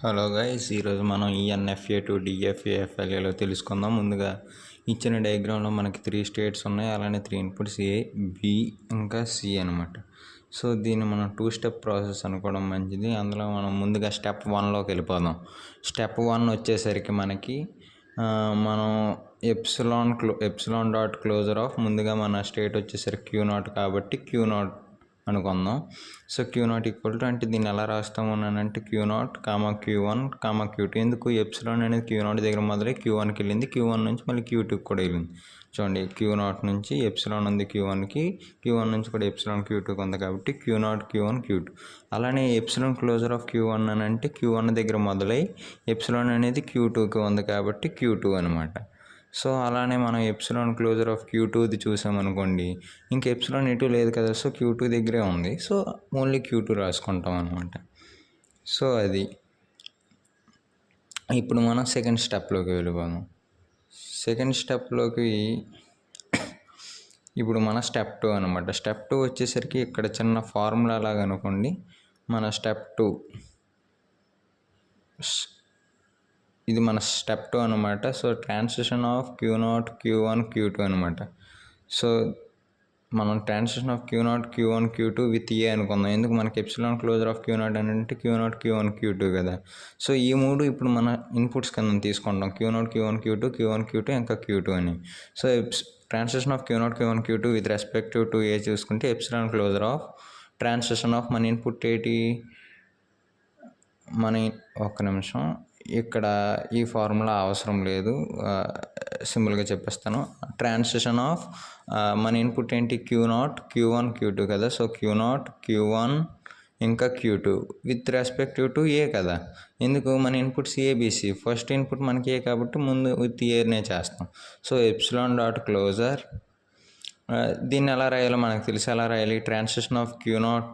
Hello guys, ఈరోజు మనం ఈఎన్ఎఫ్ఏ to డిఎఫ్ఏఎఫ్ఎల్ఏలో తెలుసుకుందాం. ముందుగా ఇచ్చిన డయాగ్రామ్లో మనకి 3 స్టేట్స్ ఉన్నాయి, అలానే 3 ఇన్పుట్స్ ఏ, బి ఇంకా సి అనమాట. సో దీన్ని మనం 2 స్టెప్ ప్రాసెస్ అనుకోవడం మంచిది. అందులో మనం ముందుగా స్టెప్ 1లోకి వెళ్ళిపోదాం. స్టెప్ 1 వచ్చేసరికి మనకి మనం ఎప్సిలాన్ డాట్ క్లోజర్ ఆఫ్ ముందుగా మన స్టేట్ వచ్చేసరికి క్యూ నాట్ కాబట్టి క్యూ నాట్ అనుకుందాం. So Q naught equal to అంటే దీన్ని ఎలా రాస్తాము అని అంటే Q naught comma Q one comma Q two. ఎందుకు ఎప్సిలాన్ అనేది క్యూ నాట్ దగ్గర మొదలై క్యూ1కి వెళ్ళింది, క్యూ1 నుంచి మళ్ళీ క్యూ2కి కూడా వెళ్ళింది. చూడండి, క్యూ నాట్ నుంచి ఎప్సిలాన్ ఉంది క్యూ1కి, క్యూ1 నుంచి కూడా ఎప్సిలాన్ క్యూ2కి ఉంది కాబట్టి క్యూ నాట్ క్యూ1 క్యూ2. అలానే ఎప్సిలాన్ క్లోజర్ ఆఫ్ క్యూ1 అని అంటే క్యూ1 దగ్గర మొదలై ఎప్సిలాన్ అనేది క్యూ2కి ఉంది కాబట్టి క్యూ2 అనమాట. సో అలానే మనం ఎప్సిలాన్ క్లోజర్ ఆఫ్ క్యూ2ది చూసామనుకోండి, ఇంక ఎప్సిలాన్ ఎటు లేదు కదా, సో క్యూ2 దగ్గరే ఉంది, సో ఓన్లీ క్యూ2 రాసుకుంటాం అనమాట. సో అది ఇప్పుడు మనం సెకండ్ స్టెప్లోకి వెళ్ళిపోదాం. సెకండ్ స్టెప్లోకి ఇప్పుడు మన స్టెప్ 2 అనమాట. స్టెప్ 2 వచ్చేసరికి ఇక్కడ చిన్న ఫార్ములా లాగా అనుకోండి. మన స్టెప్ 2 ఇది మన స్టెప్ 2 అనమాట. So transition of Q naught Q one Q two అనమాట. సో మనం transition of Q naught Q one Q two with A అనుకుందాం. ఎందుకు మనకి epsilon closure of Q naught అని అంటే క్యూ నాట్ క్యూ1 క్యూ2 కదా. సో ఈ మూడు ఇప్పుడు మన ఇన్పుట్స్ కింద తీసుకుంటాం, క్యూ నాట్ క్యూ1 క్యూ2 క్యూ1 క్యూ2 ఇంకా క్యూ2 అని. So transition of Q naught Q one Q two with respective to A చూసుకుంటే epsilon closure of transition of మన ఇన్పుట్ ఏంటి, మన ఒక్క నిమిషం, ఇక్కడ ఈ ఫార్ములా అవసరం లేదు, సింపుల్గా చెప్పేస్తాను. ట్రాన్సిషన్ ఆఫ్ మన ఇన్పుట్ ఏంటి, క్యూ నాట్ క్యూ1 క్యూ2 కదా. సో క్యూ నాట్ క్యూ1 ఇంకా క్యూ2 విత్ రెస్పెక్టివ్ టు ఏ కదా. ఎందుకు మన ఇన్పుట్స్ ఏబిసి, ఫస్ట్ ఇన్పుట్ మనకి ఏ కాబట్టి ముందు విత్ ఏనే చేస్తాం. సో ఎప్సిలాన్ డాట్ క్లోజర్, దీన్ని ఎలా రాయాలో మనకు తెలిసి ఎలా రాయాలి, transition of Q naught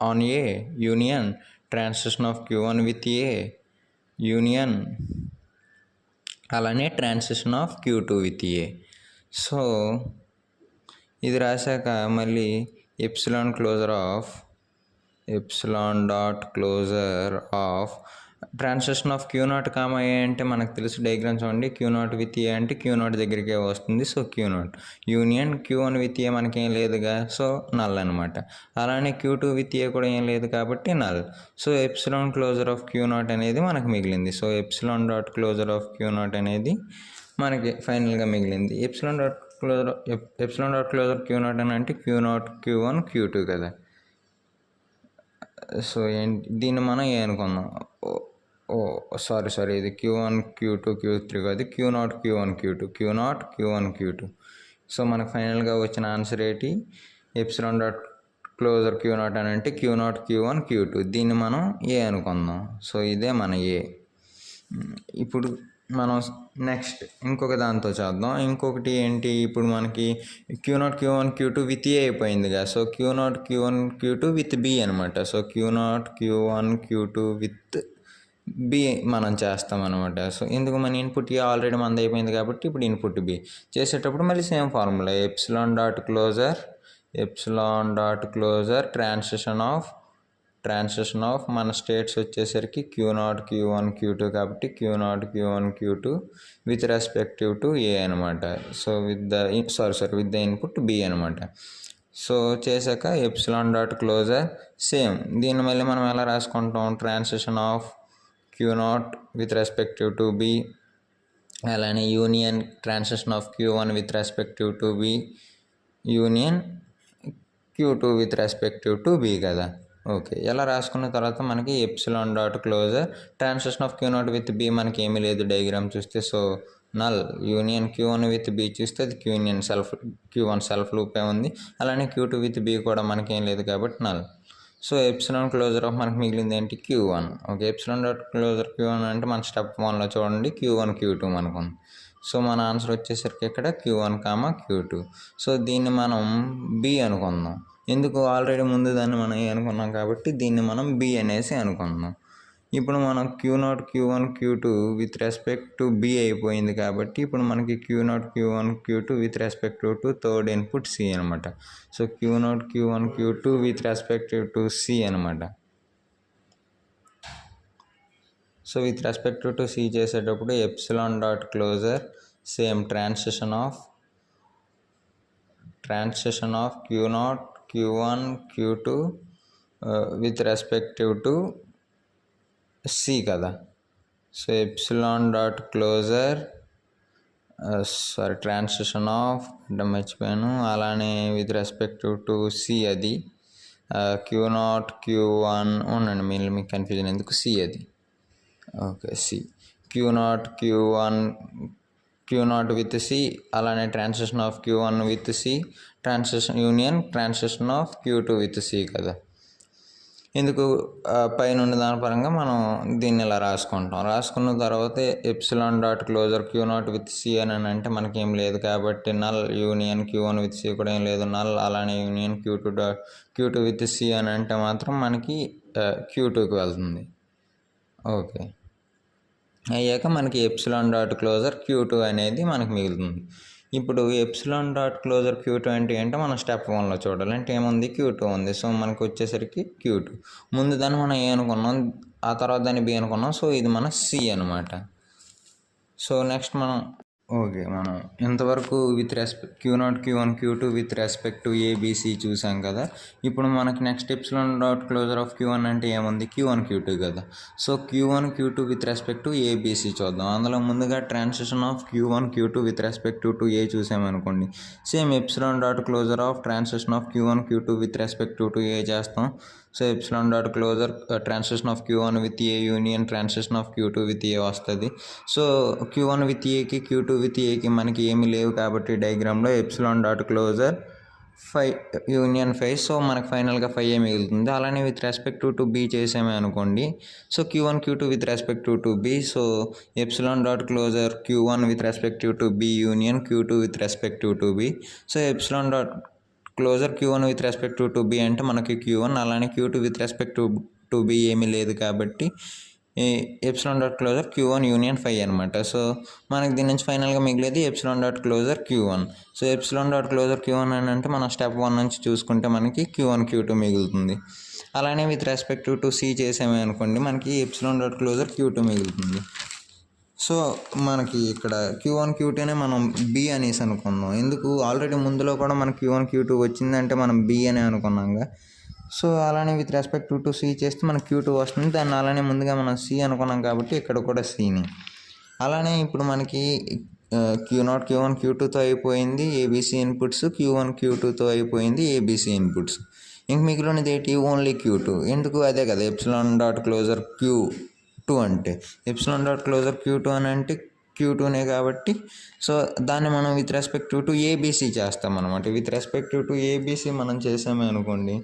on A union transition of Q one with A union, అలానే transition of Q two with A. So ఇది రాశాక మళ్ళీ epsilon dot closure of transition of Q naught comma A అంటే మనకు తెలుసు డయాగ్రామ్ చూడండి, క్యూ నాట్ విత్ ఏ అంటే Q naught దగ్గరికే వస్తుంది. So Q naught union Q one with A మనకేం లేదుగా, సో నల్ అనమాట. అలానే క్యూ2 విత్ ఏ కూడా ఏం లేదు కాబట్టి null. So epsilon closure of Q naught అనేది మనకు మిగిలింది. So epsilon dot closure of Q naught అనేది మనకి ఫైనల్గా మిగిలింది. Epsilon dot closure Q naught అని అంటే క్యూ నాట్ క్యూ1 క్యూ2 కదా. సో ఏంటి, దీన్ని మనం ఏ అనుకుందాం, సారీ ఇది క్యూ1 క్యూ2 క్యూ3 కాదు, Q naught Q one Q two Q naught Q one Q two. So మనకు ఫైనల్గా వచ్చిన ఆన్సర్ ఏంటి, epsilon dot closure Q naught అని అంటే క్యూ నాట్ క్యూ1 క్యూ2, దీన్ని మనం ఏ అనుకుందాం. సో ఇదే మన ఏ. ఇప్పుడు మనం నెక్స్ట్ ఇంకొక దాంతో చేద్దాం. ఇంకొకటి ఏంటి, ఇప్పుడు మనకి Q naught Q one Q two with A అయిపోయిందిగా. So Q naught Q one Q two with B అనమాట. So Q naught Q one Q two with B మనం చేస్తాం అనమాట. సో ఎందుకు మన ఇన్పుట్ ఏ ఆల్రెడీ మనది అయిపోయింది కాబట్టి ఇప్పుడు ఇన్పుట్ బి చేసేటప్పుడు మళ్ళీ same formula, epsilon dot closure transition of మన స్టేట్స్ వచ్చేసరికి క్యూ నాట్ క్యూ1 క్యూ2 కాబట్టి Q naught Q one Q two with respective to A అనమాట. So with the input B అనమాట. సో చేశాక ఎప్సిలాన్ డాట్ క్లోజర్ సేమ్, దీన్ని మళ్ళీ మనం ఎలా రాసుకుంటాం, transition of Q naught with respective to B, అలానే union transition of Q one with respective to B union Q two with respective to B కదా. Okay, ఎలా రాసుకున్న తర్వాత మనకి epsilon dot closure transition of Q naught with B మనకి ఏమీ లేదు diagram చూస్తే, so null. Union Q one with B చూస్తే అది క్యూ1 సెల్ఫ్ లూపే ఉంది, అలానే క్యూ2 విత్ బి కూడా మనకేం లేదు కాబట్టి null. So epsilon closure of మనకు మిగిలింది ఏంటి, Q one. Okay, epsilon dot closure Q one అంటే మన స్టెప్ 1లో చూడండి క్యూ1 క్యూ2 మనకుంది. సో మన ఆన్సర్ వచ్చేసరికి ఇక్కడ క్యూ1 కామా క్యూ2. సో దీన్ని మనం బి అనుకుందాం. ఎందుకు, ఆల్రెడీ ముందు దాన్ని మనం ఏ అనుకున్నాం కాబట్టి దీన్ని మనం బి అనేసి అనుకుందాం. ఇప్పుడు మనం Q naught Q one Q two with respect to B అయిపోయింది కాబట్టి ఇప్పుడు మనకి Q naught Q one Q two with respect to third input C అనమాట. So Q naught Q one Q two with respect to C అనమాట. So with respect to C చేసేటప్పుడు epsilon dot closure same transition of Q0 Q1 Q2 with respective to C కదా. So epsilon dot closure transition of అంటే మర్చిపోయాను, అలానే with respective to C అది Q0 Q1 ఉండండి, మీకు confusion ఎందుకు, C అది okay C Q0 with C, అలానే transition of Q1 with C, transition of Q2 with C కదా. ఎందుకు పైన ఉన్న దాని పరంగా మనం దీన్ని ఇలా రాసుకున్న తర్వాత epsilon dot closure Q0 with C అని అంటే మనకేం లేదు కాబట్టి null union Q1 with C కూడా ఏం లేదు, నల్ అలానే యూనియన్ Q2 విత్ సి అని అంటే మాత్రం మనకి Q2కి వెళ్తుంది. ఓకే, అయ్యాక మనకి ఎప్సిలాన్ డాట్ క్లోజర్ Q2 అనేది మనకి మిగులుతుంది. ఇప్పుడు ఎప్సిలాన్ డాట్ క్లోజర్ Q2 అంటే మనం స్టెప్ 1లో చూడాలి. అంటే ఏముంది, Q2 ఉంది. సో మనకు వచ్చేసరికి Q2, ముందు దాన్ని మనం ఏ అనుకున్నాం, ఆ తర్వాత దాన్ని బి అనుకున్నాం. సో ఇది మన సి అనమాట. సో నెక్స్ట్ మనం ఇంతవరకు with respect Q0 Q1 Q2 with respect to A B C చూసాం కదా. ఇప్పుడు మనకి next epsilon dot closure of Q1 అంటే ఏముంది, Q1 Q2 కదా. So Q1 Q2 with respect to A B C చూద్దాం. అందులో ముందుగా transition of Q1 Q2 with respect to A చూసామనుకోండి, same epsilon dot closure of transition of Q1 Q2 with respect to A చేస్తాం. So epsilon dot closure transition of Q1 with A union transition of Q2 with A వస్తుంది. So Q1 with ఏకి Q2 with ఏకి మనకి ఏమీ లేవు కాబట్టి డయాగ్రామ్లో epsilon dot closure 5 union 5. So మనకు ఫైనల్గా 5 మిగులుతుంది. అలానే విత్ రెస్పెక్ట్ టు బి చేసామే అనుకోండి, so Q1 Q2 with respect to B. So epsilon dot closure Q1 with respect to B union Q2 with respect to B. So epsilon dot closure Q1 with respect to B అంటే మనకి Q1, అలానే Q2 with respect to B ఏమీ లేదు కాబట్టి epsilon dot closure Q1 union 5 అనమాట. So మనకి దీని నుంచి ఫైనల్గా మిగిలేది epsilon dot closure Q1. So epsilon dot closure Q1 అని అంటే మనం స్టెప్ 1 నుంచి చూసుకుంటే మనకి Q1 Q2 మిగులుతుంది. అలానే విత్ రెస్పెక్ట్ టు సి చేసామే అనుకోండి, మనకి ఎప్సిలాన్ డాట్ క్లోజర్ Q2 మిగులుతుంది. సో మనకి ఇక్కడ Q1 Q2నే మనం బి అనేసి అనుకున్నాం. ఎందుకు, ఆల్రెడీ ముందులో కూడా మనకి Q1 Q2 వచ్చిందంటే మనం బి అనే అనుకున్నాంగా. సో అలానే విత్ రెస్పెక్ట్ టు సి చేస్తే మనకి Q2 వస్తుంది. దాన్ని అలానే ముందుగా మనం సి అనుకున్నాం కాబట్టి ఇక్కడ కూడా సిని. అలానే ఇప్పుడు మనకి Q0 Q1 Q2తో అయిపోయింది ఏబిసి ఇన్పుట్స్, Q1 Q2తో అయిపోయింది ఏబిసి ఇన్పుట్స్. ఇంక మిగిలినది ఏంటి, ఓన్లీ Q2. ఎందుకు, అదే కదా ఎప్సిలాన్ డాట్ క్లోజర్ Q2 అంటే. ఎప్సిలాన్ డాట్ క్లోజర్ Q2 అని అంటే Q2నే కాబట్టి సో దాన్ని మనం విత్ రెస్పెక్ట్ టు ఏబిసి చేస్తాం అనమాట. విత్ రెస్పెక్ట్ టు ఏబిసి మనం చేసామే అనుకోండి,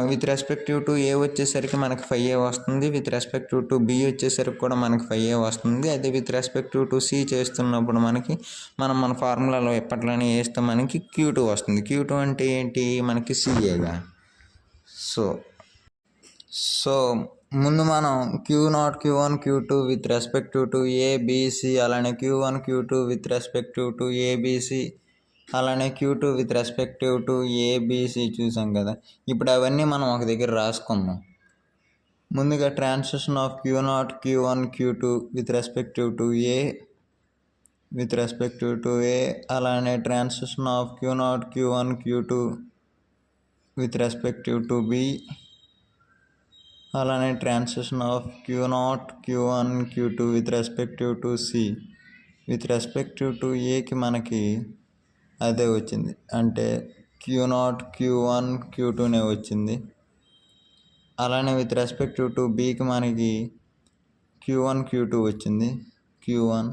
విత్ రెస్పెక్టివ్ టు ఏ వచ్చేసరికి మనకి 5A వస్తుంది. విత్ రెస్పెక్టివ్ టు బి వచ్చేసరికి కూడా మనకి 5A వస్తుంది. అదే విత్ రెస్పెక్టివ్ టు సి చేస్తున్నప్పుడు మనకి మన ఫార్ములాలో ఎప్పట్లోనే వేస్తే మనకి Q2 వస్తుంది. Q2 అంటే ఏంటి, మనకి సిఏగా. సో ముందు మనం Q0 Q1 Q2 with respective to ABC, అలానే Q1 Q2 with respective to ABC, అలానే Q2 with respective to A B C చూసాం కదా. ఇప్పుడు అవన్నీ మనం ఒక దగ్గర రాసుకుందాం. ముందుగా transition of Q0 Q1 Q2 with respective to A అలానే transition of Q0 Q1 Q2 with respective to B, అలానే transition of Q0 Q1 Q2 with respective to C. With respective to ఏకి మనకి అదే వచ్చింది, అంటే Q0 Q1 Q2నే వచ్చింది. అలానే విత్ రెస్పెక్టివ్ టు బీకి మనకి Q1 Q2 వచ్చింది, Q1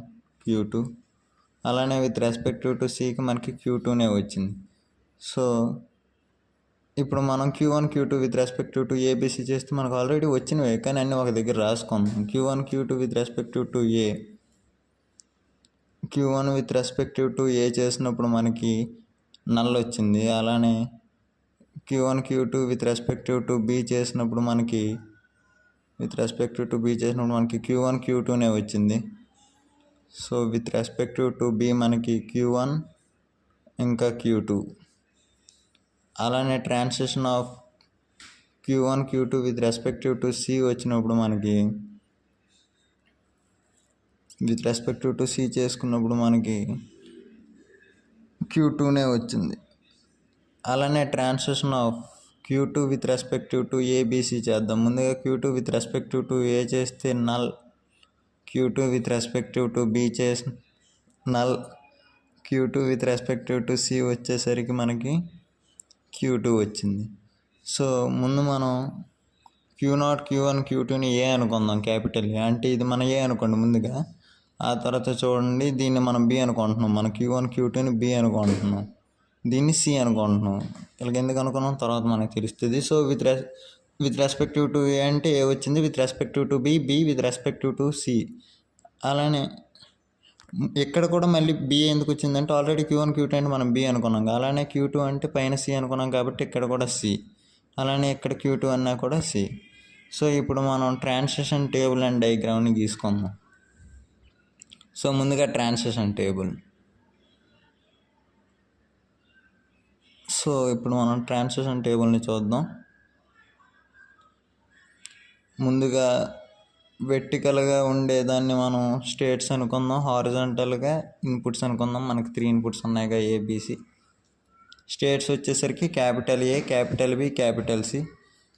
Q2. అలానే విత్ రెస్పెక్టివ్ టు సికి మనకి Q2నే వచ్చింది. సో ఇప్పుడు మనం Q1 Q2 with respective to ABC చేస్తే మనకు ఆల్రెడీ వచ్చినవే, కానీ అన్నీ ఒక దగ్గర రాసుకుందాం. Q1 Q2 with respective to A, Q1 with respective to A చేసినప్పుడు మనకి నల్ వచ్చింది. అలానే Q1 Q2 with respective to B చేసినప్పుడు మనకి Q1 Q2నే వచ్చింది. So with respective to B మనకి Q1 ఇంకా Q2. అలానే transition of Q1 Q2 with respective to C వచ్చినప్పుడు మనకి విత్ రెస్పెక్టివ్ టు సి చేసుకున్నప్పుడు మనకి Q2నే వచ్చింది. అలానే transition of Q2 with respective to A B C చేద్దాం. ముందుగా Q2 with respective to A చేస్తే null, Q2 with respective to B చేసి null, Q2 with respective to C వచ్చేసరికి మనకి Q2 వచ్చింది. సో ముందు మనం Q0, Q1, Q2ని ఏ అనుకుందాం, క్యాపిటల్ ఏ. అంటే ఇది మన ఏ అనుకోండి ముందుగా. ఆ తర్వాత చూడండి, దీన్ని మనం బి అనుకుంటున్నాం. మన Q1, Q2ని బి అనుకుంటున్నాం, దీన్ని సి అనుకుంటున్నాం. ఇలాగ ఎందుకు అనుకున్నాం తర్వాత మనకు తెలుస్తుంది. So with respective to A అంటే ఏ వచ్చింది, with respective to B, B with respective to C. అలానే ఇక్కడ కూడా మళ్ళీ బి ఎందుకు వచ్చిందంటే ఆల్రెడీ Q1, Q2 అంటే మనం బి అనుకున్నాం. అలానే Q2 అంటే పైన సి అనుకున్నాం కాబట్టి ఇక్కడ కూడా సి. అలానే ఇక్కడ Q2 అన్నా కూడా సి. సో ఇప్పుడు మనం ట్రాన్సిషన్ టేబుల్ అండ్ డయాగ్రామ్ని గీసుకుందాం. సో ముందుగా ట్రాన్సిషన్ టేబుల్. సో ఇప్పుడు మనం ట్రాన్సిషన్ టేబుల్ని చూద్దాం. ముందుగా వెర్టికల్గా ఉండేదాన్ని మనం స్టేట్స్ అనుకుందాం, హారిజాంటల్గా ఇన్పుట్స్ అనుకుందాం. మనకి 3 ఇన్పుట్స్ ఉన్నాయిగా, ఏబిసి. స్టేట్స్ వచ్చేసరికి capital A, capital B, capital C.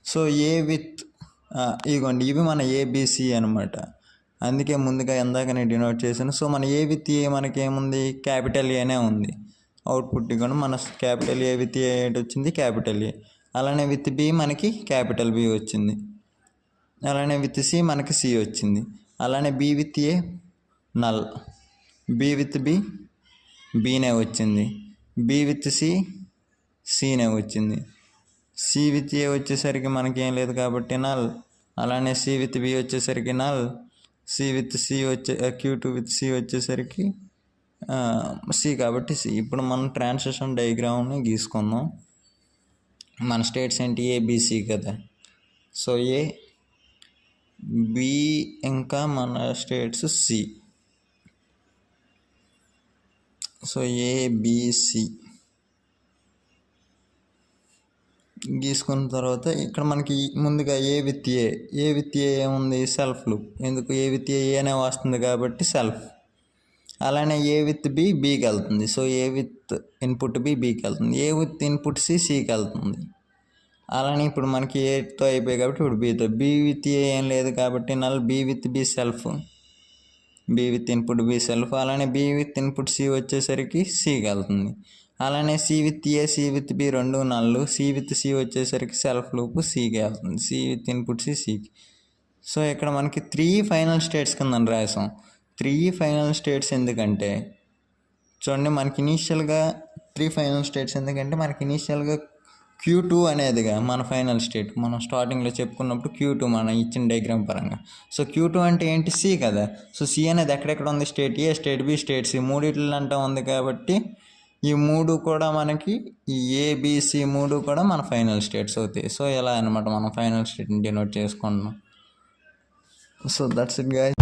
So A with ఇగోండి, ఇవి మన ఏబిసి అనమాట. అందుకే ముందుగా ఇందాక నేను డినోట్ చేశాను. సో మన ఏ విత్ ఏ మనకి ఏముంది, క్యాపిటల్ ఏనే ఉంది. అవుట్పుట్ ఇవ్వండి, మన క్యాపిటల్ ఏ విత్ ఏ ఏంటి వచ్చింది, క్యాపిటల్ ఏ. అలానే విత్ బి మనకి క్యాపిటల్ బి వచ్చింది. అలానే విత్ సి మనకి సి వచ్చింది. అలానే B with A null, B with B బీనే వచ్చింది, బి విత్ సి సినే వచ్చింది. సి విత్ ఏ వచ్చేసరికి మనకి ఏం లేదు కాబట్టి నల్. అలానే సి విత్ బి వచ్చేసరికి null, C with C Q2 with C వచ్చేసరికి సి కాబట్టి సి. ఇప్పుడు మనం ట్రాన్సిషన్ డయాగ్రామ్ని గీసుకుందాం. మన స్టేట్స్ ఏంటి, ఏబిసి కదా. సో ఏ, బి, ఇంకా మన స్టేట్స్ సి. సో ఏబిసి గీసుకున్న తర్వాత ఇక్కడ మనకి ముందుగా ఏ విత్ ఏ ఏముంది, సెల్ఫ్ లూప్. ఎందుకు, ఏ విత్ ఏనే వస్తుంది కాబట్టి సెల్ఫ్. అలానే ఏ విత్ బి బీకి వెళ్తుంది. So A with input B బీకి వెళ్తుంది, ఏ విత్ ఇన్పుట్ సి సికి వెళ్తుంది. అలానే ఇప్పుడు మనకి ఏతో అయిపోయాయి కాబట్టి ఇప్పుడు బీతో. బి విత్ ఏ ఏం లేదు కాబట్టి null, B with B self, B with input B self. అలానే బి విత్ ఇన్పుట్ సి వచ్చేసరికి సికి వెళ్తుంది. అలానే C with A, C with B రెండు నల్లు, సి విత్ సి వచ్చేసరికి సెల్ఫ్ లూప్ సికి వెళ్తుంది, సి విత్ ఇన్పుట్ సి సికి. సో ఇక్కడ మనకి 3 ఫైనల్ స్టేట్స్ కింద రాసాం. 3 ఫైనల్ స్టేట్స్ ఎందుకంటే చూడండి, మనకి ఇనీషియల్గా 3 ఫైనల్ స్టేట్స్ ఎందుకంటే మనకి ఇనీషియల్గా Q2 అనేదిగా మన ఫైనల్ స్టేట్. మనం స్టార్టింగ్లో చెప్పుకున్నప్పుడు Q2 మన ఇచ్చిన డయాగ్రామ్ పరంగా. సో Q2 అంటే ఏంటి, సి కదా. సో సి అనేది ఎక్కడెక్కడ ఉంది, స్టేట్ ఏ, స్టేట్ బి, స్టేట్ సి మూడిట్లంటే ఉంది కాబట్టి ఈ 3 కూడా మనకి, ఈ ఏబిసి 3 కూడా మన ఫైనల్ స్టేట్స్ అవుతాయి. సో ఇలా అనమాట మనం ఫైనల్ స్టేట్ని డినోట్ చేసుకుంటున్నాం. So that's it guys.